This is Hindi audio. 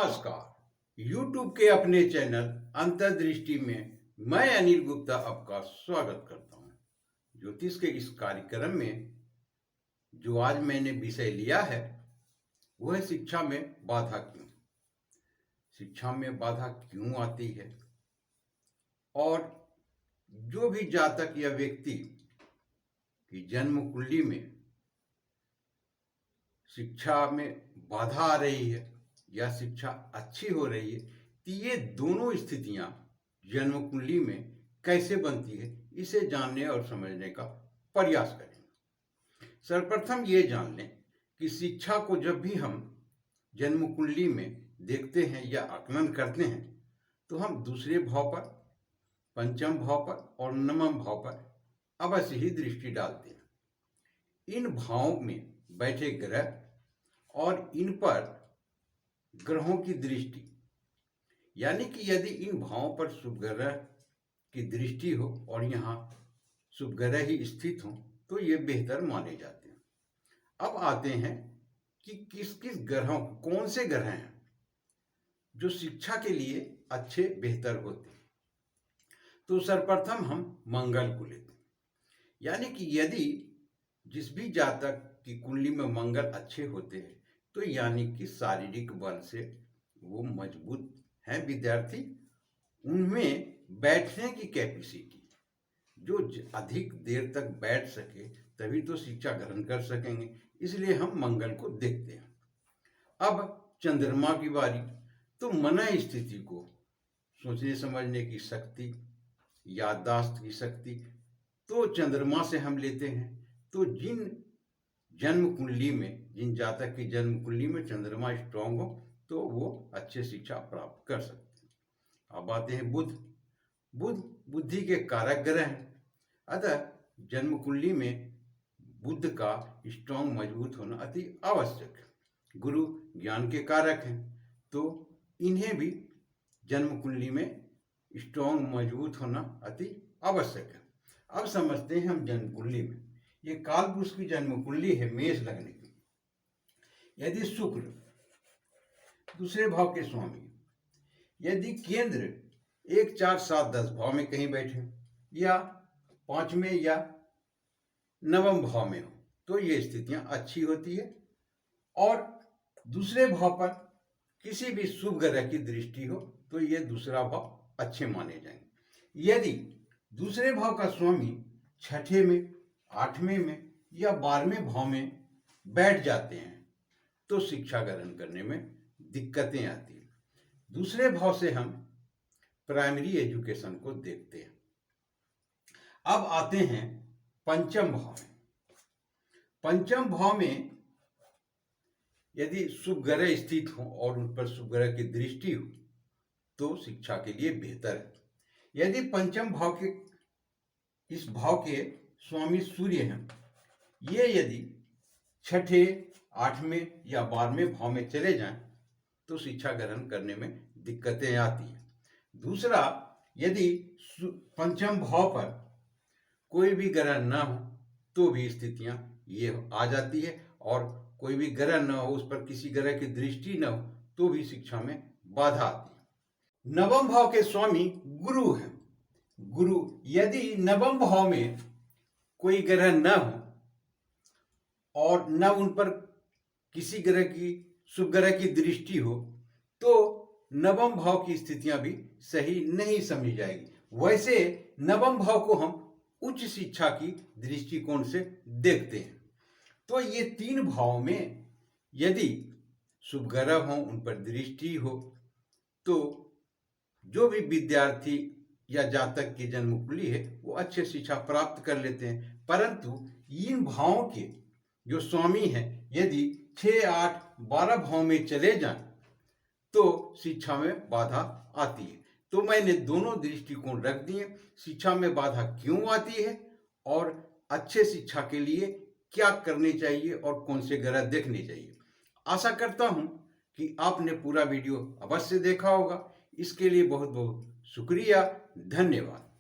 नमस्कार। YouTube के अपने चैनल अंतर्दृष्टि में मैं अनिल गुप्ता आपका स्वागत करता हूँ। ज्योतिष के इस कार्यक्रम में जो आज मैंने विषय लिया है वह है शिक्षा में बाधा क्यों। शिक्षा में बाधा क्यों आती है और जो भी जातक या व्यक्ति की जन्म कुंडली में शिक्षा में बाधा आ रही है या शिक्षा अच्छी हो रही है, तो ये दोनों स्थितियां जन्म कुंडली में कैसे बनती है, इसे जानने और समझने का प्रयास करेंगे। सर्वप्रथम ये जान लें कि शिक्षा को जब भी हम जन्म कुंडली में देखते हैं या आकलन करते हैं तो हम दूसरे भाव पर, पंचम भाव पर और नवम भाव पर अवश्य ही दृष्टि डालते हैं। इन भावों में बैठे ग्रह और इन पर ग्रहों की दृष्टि, यानी कि यदि इन भावों पर शुभ ग्रह की दृष्टि हो और यहाँ शुभ ग्रह ही स्थित हो तो ये बेहतर माने जाते हैं। अब आते हैं कि किस किस ग्रहों, कौन से ग्रह हैं जो शिक्षा के लिए अच्छे बेहतर होते हैं। तो सर्वप्रथम हम मंगल को लेते हैं, यानी कि यदि जिस भी जातक की कुंडली में मंगल अच्छे होते हैं तो यानी कि शारीरिक बल से वो मजबूत हैं विद्यार्थी, उनमें बैठने की कैपेसिटी, जो अधिक देर तक बैठ सके तभी तो शिक्षा ग्रहण कर सकेंगे, इसलिए हम मंगल को देखते हैं। अब चंद्रमा की बारी, तो मन स्थिति को, सोचने समझने की शक्ति, याददाश्त की शक्ति, तो चंद्रमा से हम लेते हैं। तो जिन जन्म कुंडली में, जिन जातक की जन्म कुंडली में चंद्रमा स्ट्रांग हो तो वो अच्छे शिक्षा प्राप्त कर सकते हैं। अब आते हैं बुध। बुध बुद्धि के कारक ग्रह हैं, अतः जन्म कुंडली में बुध का स्ट्रांग मजबूत होना अति आवश्यक है। गुरु ज्ञान के कारक हैं, तो इन्हें भी जन्म कुंडली में स्ट्रांग मजबूत होना अति आवश्यक है। अब समझते हैं हम जन्म कुंडली में, ये कालपुरुष की जन्म कुंडली है मेष लग्न की। यदि शुक्र दूसरे भाव के स्वामी, यदि केंद्र 1, 4, 7, 10 भाव में कहीं बैठे या 5वें या 9वें भाव में हो तो ये स्थितियां अच्छी होती है। और दूसरे भाव पर किसी भी शुभ ग्रह की दृष्टि हो तो ये दूसरा भाव अच्छे माने जाएंगे। यदि दूसरे भाव का स्वामी 6ठे में, 8वें में या 12वें भाव में बैठ जाते हैं तो शिक्षा ग्रहण करने में दिक्कतें आती हैं। दूसरे भाव से हम प्राइमरी एजुकेशन को देखते हैं। अब आते हैं पंचम भाव में। पंचम भाव में यदि शुभ ग्रह स्थित हो और उन पर शुभ ग्रह की दृष्टि हो तो शिक्षा के लिए बेहतर है। यदि पंचम भाव के, इस भाव के स्वामी सूर्य हैं, ये यदि 6ठे, 8वें या 12वें भाव में चले जाएं तो शिक्षा ग्रहण करने में दिक्कतें आती हैं। दूसरा, यदि पंचम भाव पर कोई भी ग्रह न हो तो भी स्थितियां ये आ जाती है, और कोई भी ग्रह न हो, उस पर किसी ग्रह की दृष्टि न हो तो भी शिक्षा में बाधा आती है। नवम भाव के स्वामी गुरु हैं। गुरु यदि नवम भाव में कोई ग्रह न हो और न उन पर किसी ग्रह की, शुभ ग्रह की दृष्टि हो तो नवम भाव की स्थितियां भी सही नहीं समझी जाएगी। वैसे नवम भाव को हम उच्च शिक्षा की दृष्टिकोण से देखते हैं। तो ये 3 भाव में यदि शुभ ग्रह हो, उन पर दृष्टि हो तो जो भी विद्यार्थी या जातक की जन्म कुंडली है वो अच्छे शिक्षा प्राप्त कर लेते हैं। परंतु इन भावों के जो स्वामी हैं यदि 6, 8, 12 भाव में चले जाएं तो शिक्षा में बाधा आती है। तो मैंने दोनों दृष्टिकोण रख दिए, शिक्षा में बाधा क्यों आती है और अच्छे शिक्षा के लिए क्या करने चाहिए और कौन से ग्रह देखने चाहिए। आशा करता हूं कि आपने पूरा वीडियो अवश्य देखा होगा। इसके लिए बहुत बहुत शुक्रिया, धन्यवाद।